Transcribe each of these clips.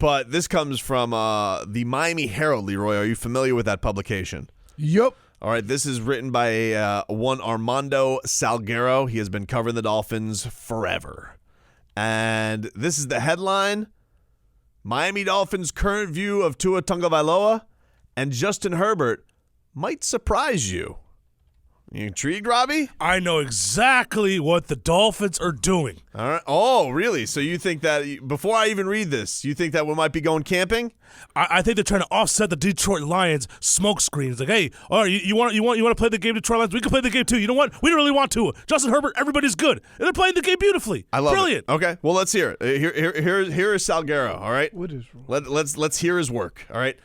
But this comes from the Miami Herald, Leroy. Are you familiar with that publication? Yep. All right, this is written by one Armando Salguero. He has been covering the Dolphins forever. And this is the headline: Miami Dolphins' current view of Tua Tagovailoa and Justin Herbert might surprise you. You intrigued, Robbie? I know exactly what the Dolphins are doing. All right. Oh, really? So you think that, before I even read this, you think that we might be going camping? I think they're trying to offset the Detroit Lions smoke screens. Like, hey, all right, you want to play the game, Detroit Lions? We can play the game too. You know what? We don't really want to. Justin Herbert, everybody's good, and they're playing the game beautifully. I love Brilliant. it. Okay, well, let's hear it. Here is Salguero. All right. What is wrong? Let's hear his work. All right.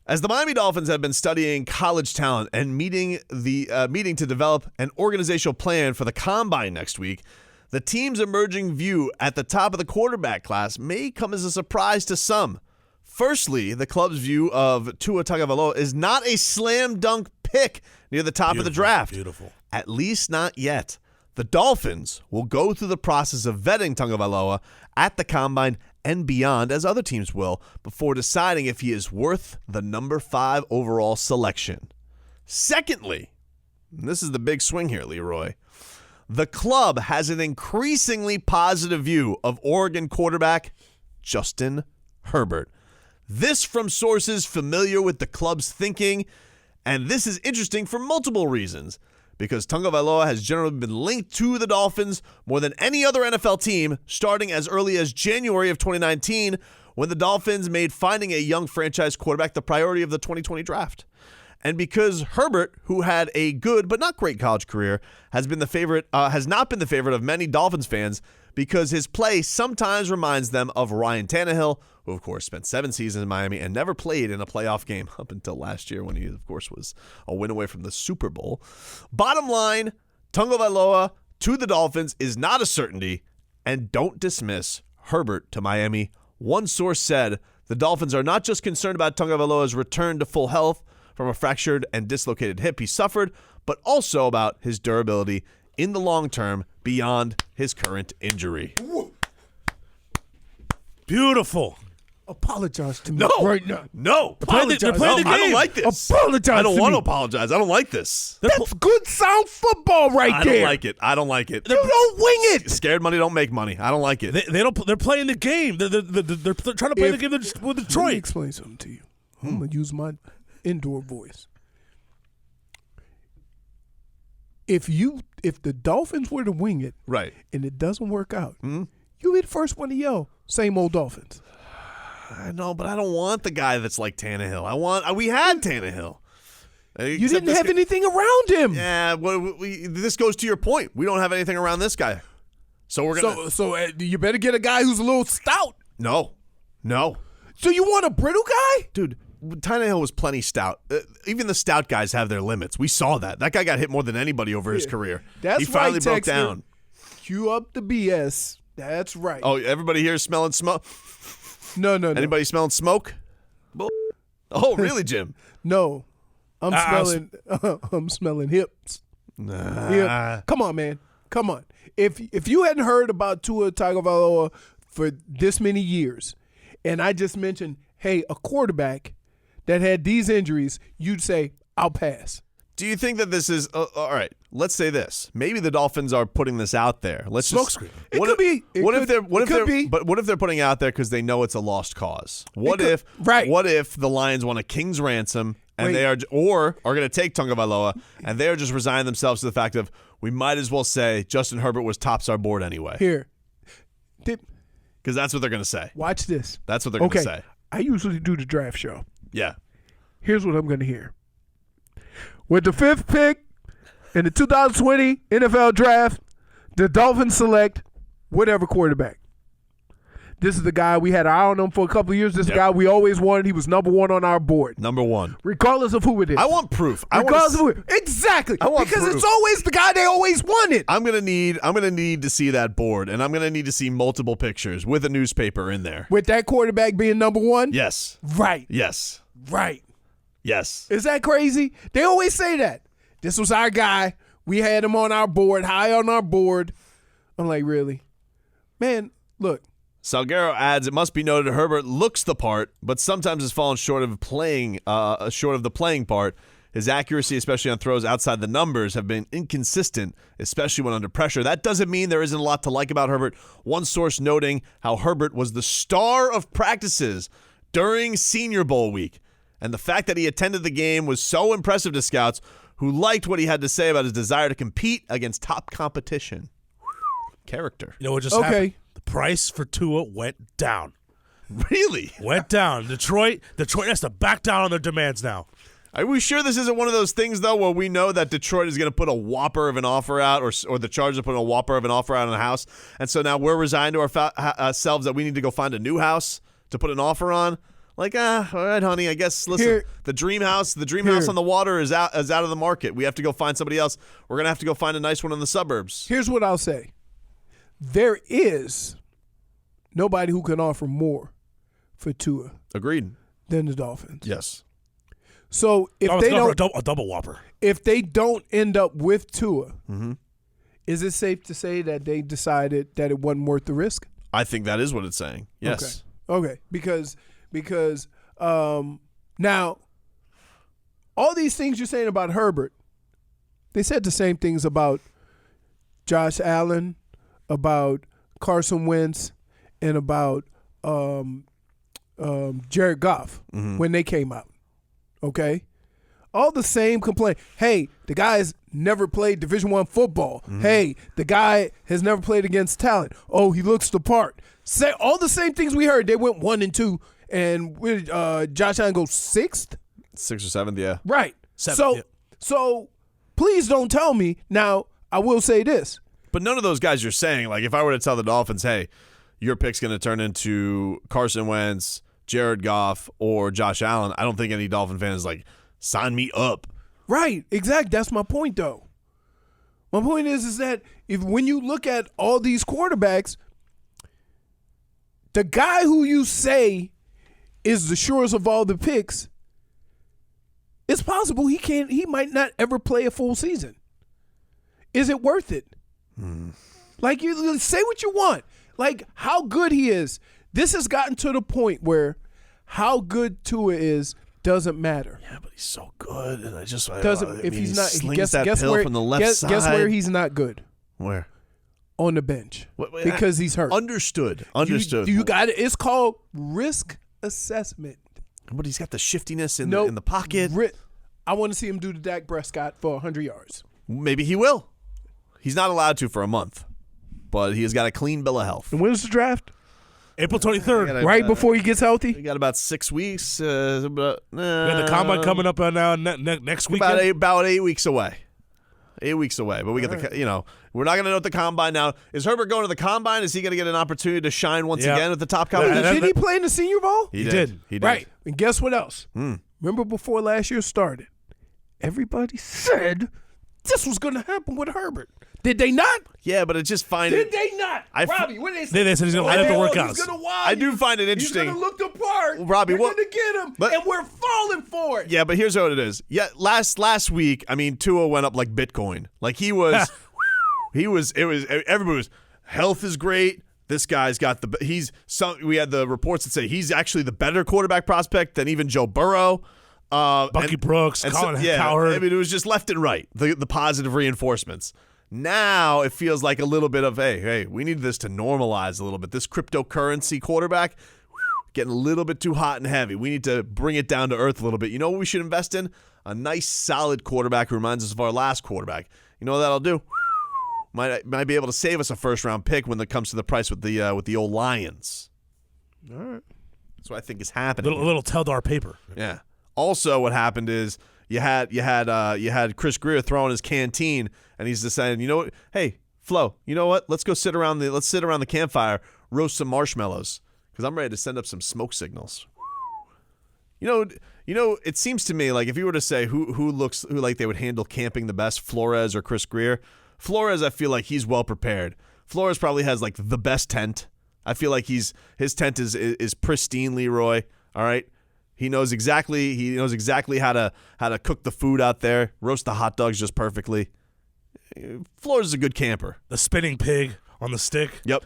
As the Miami Dolphins have been studying college talent and meeting to develop an organizational plan for the Combine next week, the team's emerging view at the top of the quarterback class may come as a surprise to some. Firstly, the club's view of Tua Tagovailoa is not a slam dunk pick near the top of the draft. Beautiful. At least not yet. The Dolphins will go through the process of vetting Tagovailoa at the Combine and beyond, as other teams will, before deciding if he is worth the number 5 overall selection. Secondly, and this is the big swing here, Leroy, the club has an increasingly positive view of Oregon quarterback Justin Herbert. This from sources familiar with the club's thinking, and this is interesting for multiple reasons. Because Tagovailoa has generally been linked to the Dolphins more than any other NFL team, starting as early as January of 2019, when the Dolphins made finding a young franchise quarterback the priority of the 2020 draft. And because Herbert, who had a good but not great college career, has not been the favorite of many Dolphins fans, because his play sometimes reminds them of Ryan Tannehill, who, of course, spent 7 seasons in Miami and never played in a playoff game up until last year when he, of course, was a win away from the Super Bowl. Bottom line, Tagovailoa to the Dolphins is not a certainty, and don't dismiss Herbert to Miami. One source said the Dolphins are not just concerned about Tagovailoa's return to full health from a fractured and dislocated hip he suffered, but also about his durability in the long term beyond his current injury. Beautiful. Apologize to me right now. No. They're playing the game. I don't like this. Apologize I don't to want me. to apologize. I don't like this. That's good sound football right I there. don't like it. I don't like it. You don't wing it. Scared money don't make money. I don't like it. They don't. They're playing the game. They're trying to play the game with Let me Detroit. explain something to you. I'm going to use my indoor voice. If the Dolphins were to wing it, Right. and it doesn't work out, you be the first one to yell, "Same old Dolphins." I know, but I don't want the guy that's like Tannehill. We had Tannehill. You didn't have anything around him. Yeah, this goes to your point. We don't have anything around this guy. So we're going So you better get a guy who's a little stout. No. So you want a brittle guy? Dude, Tannehill was plenty stout. Even the stout guys have their limits. We saw that. That guy got hit more than anybody over his career. That's he finally right, broke Texter. down. Cue up the BS. That's right. Oh, everybody here is smelling smoke? No. Anybody smelling smoke? Oh, really, Jim? No. I'm smelling hips. Nah. Yeah. Come on, man. Come on. If you hadn't heard about Tua Tagovailoa for this many years, and I just mentioned, hey, a quarterback that had these injuries, you'd say, I'll pass. Do you think that this is all right? Let's say this. Maybe the Dolphins are putting this out there. Let's Smokescreen. It could be. What if they're putting it out there because they know it's a lost cause? What if the Lions want a king's ransom and they are going to take Tagovailoa and they are just resigning themselves to the fact of we might as well say Justin Herbert was tops our board anyway. Here. Because that's what they're going to say. Watch this. That's what they're going to say. I usually do the draft show. Yeah. Here's what I'm going to hear. With the 5th pick in the 2020 NFL Draft, the Dolphins select whatever quarterback. This is the guy we had our eye on him for a couple of years. This is the guy we always wanted. He was number 1 on our board. Number 1. Regardless of who it is. I want proof. Exactly. Because proof. It's always the guy they always wanted. I'm gonna need to see that board, and I'm gonna need to see multiple pictures with a newspaper in there. With that quarterback being number 1? Yes. Right. Yes. Right. Yes. Is that crazy? They always say that. This was our guy. We had him on our board, high on our board. I'm like, really? Man, look. Salguero adds, it must be noted Herbert looks the part, but sometimes has fallen short of the playing part. His accuracy, especially on throws outside the numbers, have been inconsistent, especially when under pressure. That doesn't mean there isn't a lot to like about Herbert. One source noting how Herbert was the star of practices during Senior Bowl week. And the fact that he attended the game was so impressive to scouts who liked what he had to say about his desire to compete against top competition. Character. You know what just happened? The price for Tua went down. Really? Went down. Detroit has to back down on their demands now. Are we sure this isn't one of those things, though, where we know that Detroit is going to put a whopper of an offer out, or the Chargers are putting a whopper of an offer out on a house, and so now we're resigned to ourselves that we need to go find a new house to put an offer on? Like, all right, honey, I guess, listen, the dream house on the water is out of the market. We have to go find somebody else. We're going to have to go find a nice one in the suburbs. Here's what I'll say. There is nobody who can offer more for Tua. Agreed. Than the Dolphins. Yes. So if they don't a double whopper. If they don't end up with Tua, is it safe to say that they decided that it wasn't worth the risk? I think that is what it's saying. Yes. Okay. Because now all these things you're saying about Herbert, they said the same things about Josh Allen, about Carson Wentz, and about Jared Goff when they came out. Okay? All the same complaint. Hey, the guy's never played Division I football. Hey, the guy has never played against talent. Oh, he looks the part. Say all the same things we heard. They went 1-2, and Josh Allen goes 6th? 6th or 7th, yeah. Right. 7th, So please don't tell me. Now, I will say this. But none of those guys you're saying, like if I were to tell the Dolphins, hey, your pick's going to turn into Carson Wentz, Jared Goff, or Josh Allen, I don't think any Dolphin fan is like, sign me up. Right. Exactly. That's my point, though. My point is that when you look at all these quarterbacks, the guy who you say is the surest of all the picks, it's possible he might not ever play a full season. Is it worth it? Like, you say what you want. Like, how good he is. This has gotten to the point where how good Tua is doesn't matter. Yeah, but he's so good, and doesn't. If he's not, guess where from the left side. Guess where he's not good. Where? On the bench, because he's hurt. Understood. You got it. It's called risk assessment. But he's got the shiftiness in the pocket. I want to see him do the Dak Prescott for 100 yards. Maybe he will. He's not allowed to for a month, but he has got a clean bill of health. And when's the draft? April 23rd. Right before he gets healthy? We got about 6 weeks. We got the combine coming up now next week. About 8 weeks away. 8 weeks away. But we got we're not going to know at the combine now. Is Herbert going to the combine? Is he going to get an opportunity to shine once again at the top competition? Did he play in the Senior Bowl? He did. Right. And guess what else? Remember before last year started, everybody said this was going to happen with Herbert. Did they not? Yeah, but it's just fine. Did they not? Robbie, what did they say? They said he's going to have to work out. He's going to watch. I do find it interesting. He's going to look the part. Robbie, we're going to get him, and we're falling for it. Yeah, but here's what it is. Yeah, last week, I mean, Tua went up like Bitcoin. Like he was, everybody was, health is great. This guy's got we had the reports that say he's actually the better quarterback prospect than even Joe Burrow. Bucky Brooks, Colin Cowherd. I mean, it was just left and right, the positive reinforcements. Now it feels like a little bit of, hey, we need this to normalize a little bit. This cryptocurrency quarterback, getting a little bit too hot and heavy. We need to bring it down to earth a little bit. You know what we should invest in? A nice, solid quarterback who reminds us of our last quarterback. You know what that'll do? Might be able to save us a first-round pick when it comes to the price with the old Lions. All right. That's what I think is happening. A little Teldar paper. Yeah. Also, what happened is you had Chris Greer throwing his canteen, and he's deciding, you know what? Hey, Flo, you know what? Let's sit around the campfire, roast some marshmallows, because I'm ready to send up some smoke signals. You know, it seems to me like if you were to say who like they would handle camping the best, Flores or Chris Greer. Flores, I feel like he's well prepared. Flores probably has like the best tent. I feel like his tent is pristine, Leroy. All right. He knows exactly how to cook the food out there, roast the hot dogs just perfectly. Flores is a good camper. The spinning pig on the stick. Yep.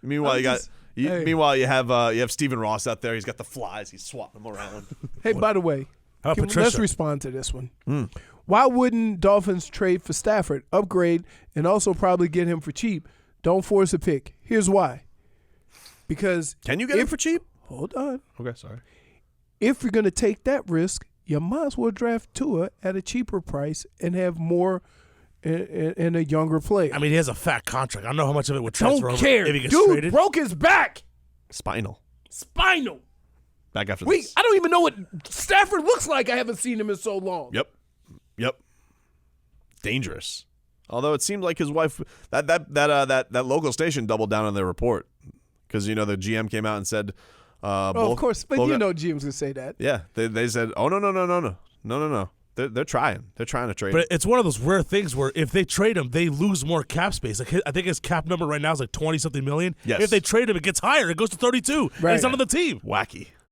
Meanwhile, Hey. Meanwhile, you have Stephen Ross out there. He's got the flies. He's swatting them around. Hey, by the way, How about let's Patricia? respond to this one. Why wouldn't Dolphins trade for Stafford, upgrade, and also probably get him for cheap? Don't force a pick. Here's why. Because Can you get him for cheap? hold on. Okay, sorry. If you're going to take that risk, you might as well draft Tua at a cheaper price and have more and a younger player. I mean, he has a fat contract. I don't know how much of it would transfer don't over care. if he gets Dude traded. broke his back. Spinal. Spinal. Back after Wait, this. I don't even know what Stafford looks like. I haven't seen him in so long. Yep. Dangerous. Although it seemed like his wife, that local station doubled down on their report because the GM came out and said, of course, but GM's gonna say that. Yeah, they said, oh no. They're trying. They're trying to trade. But it's one of those rare things where if they trade him, they lose more cap space. Like I think his cap number right now is like 20-something million. Yes. If they trade him, it gets higher. It goes to 32. Right. And he's not on the team. Wacky.